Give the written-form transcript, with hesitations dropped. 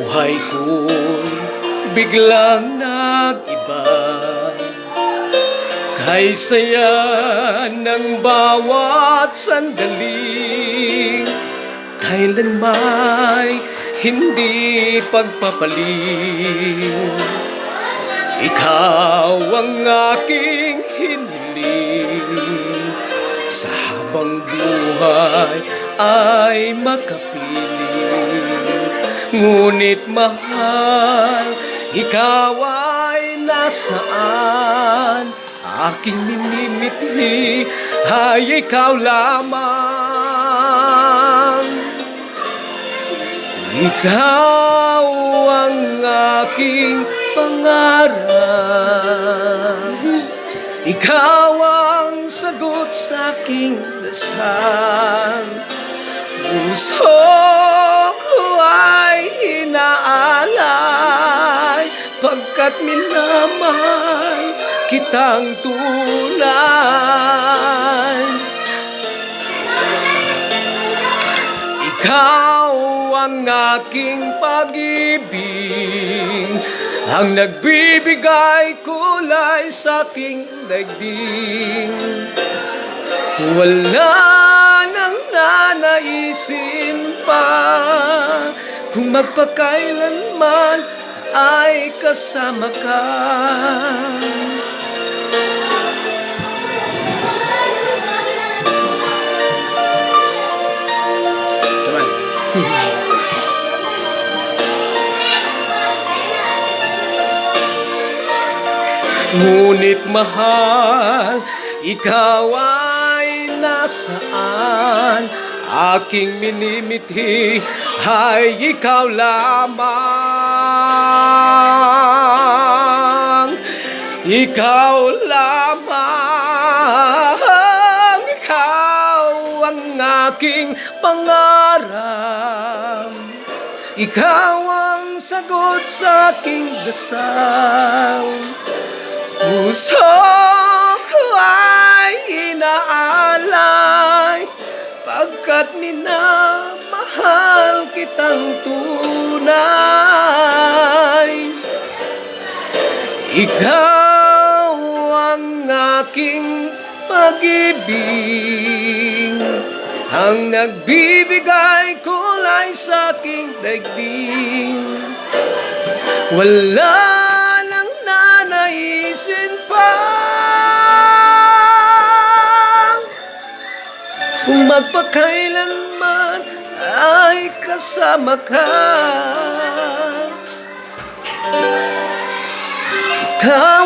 Buhay ko'y biglang nag-iba, kay saya ng bawat sandali, kailan may hindi pagpapalit. Ikaw ang aking hiniling, sa habang buhay ay makapiling. Ngunit mahal, ikaw ay nasaan? Aking minimiti ay ikaw lamang. Ikaw ang aking pangarap, ikaw ang sagot sa aking dasal. Puso ko ay inaalay, pagkat minamahal kitang tunay. Ikaw ang aking pag-ibig, ang nagbibigay kulay sa aking daigdig. Wala nang nanaisin pa, kung magpakailanman ay kasama ka. Ngunit mahal, ikaw ay nasaan? Aking minimiti ay ikaw lamang. Ikaw lamang, ikaw ang aking pangarap, ikaw ang sagot sa aking dasal. Puso ko ay inaalay, pagkat minamahal kitang tunay. Ikaw ang aking pag-ibig, ang nagbibigay kulay sa aking daigdig. Wala nang nanaisin pa, kung magpakailanman ay kasama ka. Ikaw